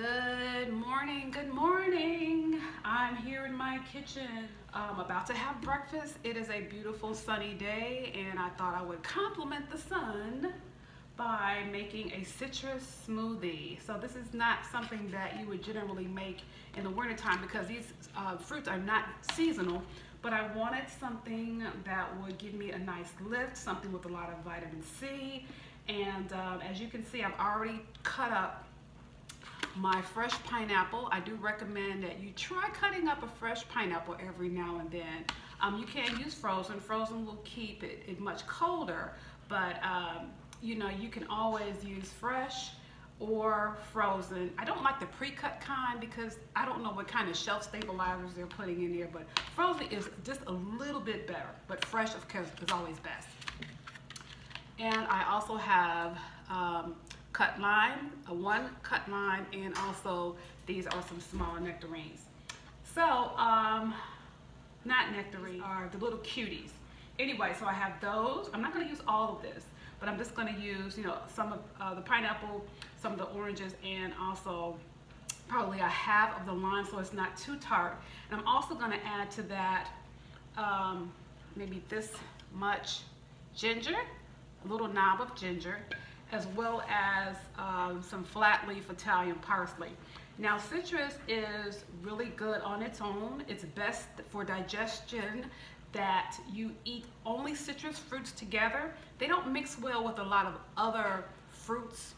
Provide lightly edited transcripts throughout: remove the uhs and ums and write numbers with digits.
Good morning, good morning. I'm here in my kitchen. I'm about to have breakfast. It is a beautiful sunny day and I thought I would compliment the sun by making a citrus smoothie. So this is not something that you would generally make in the wintertime because these fruits are not seasonal, but I wanted something that would give me a nice lift, something with a lot of vitamin C. And as you can see, I've already cut up my fresh pineapple. I do recommend that you try cutting up a fresh pineapple every now and then. You can use frozen. Frozen will keep it much colder, but you know, you can always use fresh or frozen. I don't like the pre-cut kind because I don't know what kind of shelf stabilizers they're putting in there, but frozen is just a little bit better, but fresh of course is always best. And I also have cut lime, one cut lime, and also these are some smaller nectarines. So, not nectarines, are the little cuties. Anyway, so I have those. I'm not going to use all of this, but I'm just going to use, you know, some of the pineapple, some of the oranges, and also probably a half of the lime so it's not too tart. And I'm also going to add to that maybe this much ginger, a little knob of ginger, as well as some flat leaf Italian parsley. Now citrus is really good on its own. It's best for digestion that you eat only citrus fruits together. They don't mix well with a lot of other fruits.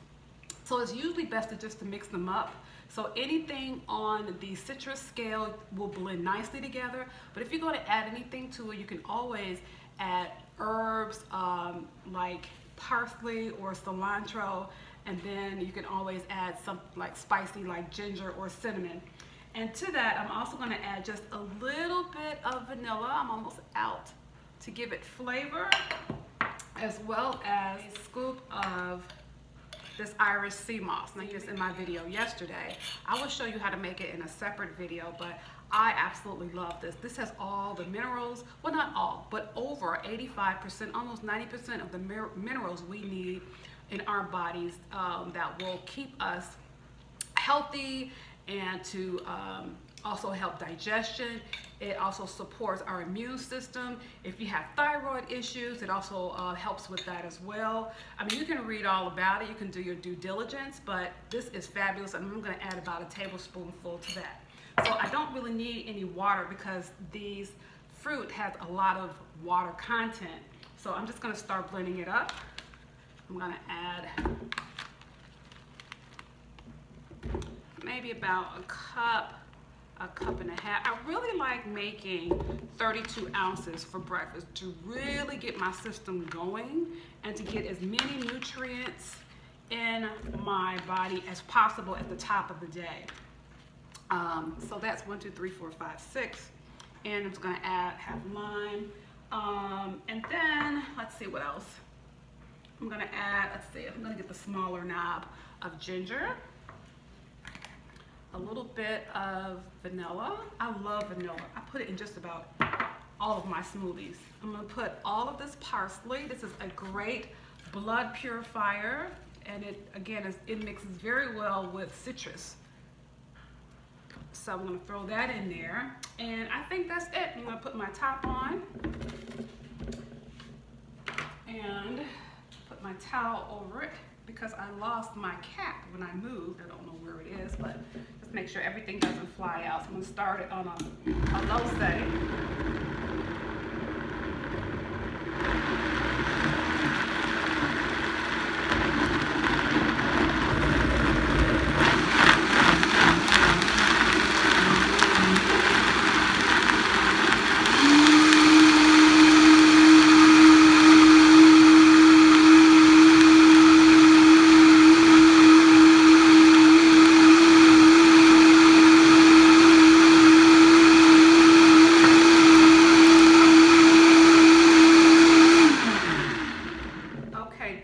So it's usually best to mix them up. So anything on the citrus scale will blend nicely together. But if you're going to add anything to it, you can always add herbs like parsley or cilantro, and then you can always add something like spicy like ginger or cinnamon. And to that, I'm also going to add just a little bit of vanilla. I'm almost out, to give it flavor, as well as a scoop of this Irish sea moss. Now, this in my video yesterday. I will show you how to make it in a separate video, but I absolutely love this. This has all the minerals, well, not all, but over 85%, almost 90% of the minerals we need in our bodies that will keep us healthy and to also help digestion. It also supports our immune system. If you have thyroid issues, it also helps with that as well. I mean, you can read all about it. You can do your due diligence, but this is fabulous. And I'm going to add about a tablespoonful to that. So I don't really need any water because these fruit has a lot of water content. So I'm just going to start blending it up. I'm going to add maybe about a cup and a half. I really like making 32 ounces for breakfast to really get my system going and to get as many nutrients in my body as possible at the top of the day. So that's 1, 2, 3, 4, 5, 6. And I'm just going to add half lime. And then, let's see what else. I'm going to add, let's see, I'm going to get the smaller knob of ginger. A little bit of vanilla. I love vanilla. I put it in just about all of my smoothies. I'm going to put all of this parsley. This is a great blood purifier. And it, again, it mixes very well with citrus. So I'm going to throw that in there, and I think that's it. I'm going to put my top on and put my towel over it because I lost my cap when I moved. I don't know where it is, but just make sure everything doesn't fly out. So I'm going to start it on a low setting.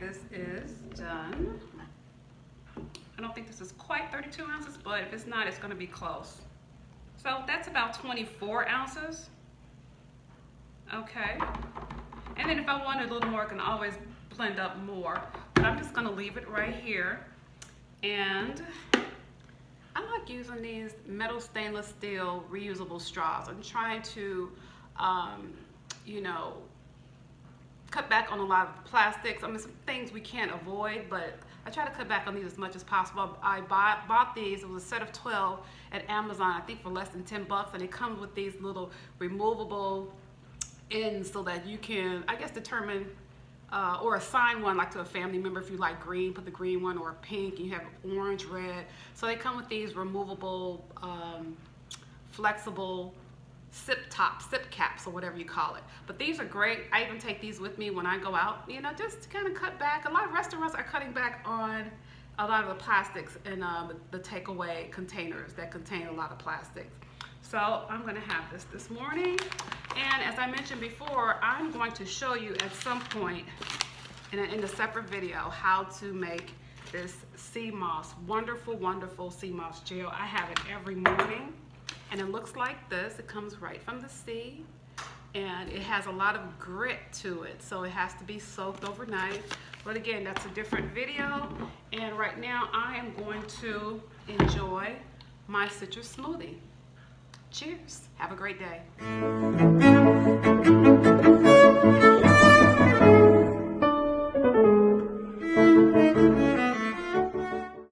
This is done. I don't think this is quite 32 ounces, but if it's not, it's going to be close. So that's about 24 ounces. Okay. And then if I wanted a little more, I can always blend up more. But I'm just going to leave it right here. And using these metal stainless steel reusable straws. I'm trying to, you know, cut back on a lot of plastics. I mean, some things we can't avoid, but I try to cut back on these as much as possible. I bought these, it was a set of 12 at Amazon, I think for less than 10 bucks, and it comes with these little removable ends so that you can, I guess, determine or assign one like to a family member. If you like green, put the green one, or pink, and you have orange, red. So they come with these removable, flexible sip caps, or whatever you call it. But these are great. I even take these with me when I go out, you know, just to kind of cut back. A lot of restaurants are cutting back on a lot of the plastics in the takeaway containers that contain a lot of plastics. So I'm going to have this morning, and as I mentioned before, I'm going to show you at some point in a separate video how to make this sea moss, wonderful sea moss gel. I have it every morning, and it looks like this. It comes right from the sea, and it has a lot of grit to it, so it has to be soaked overnight. But again, that's a different video, and right now I am going to enjoy my citrus smoothie. Cheers. Have a great day.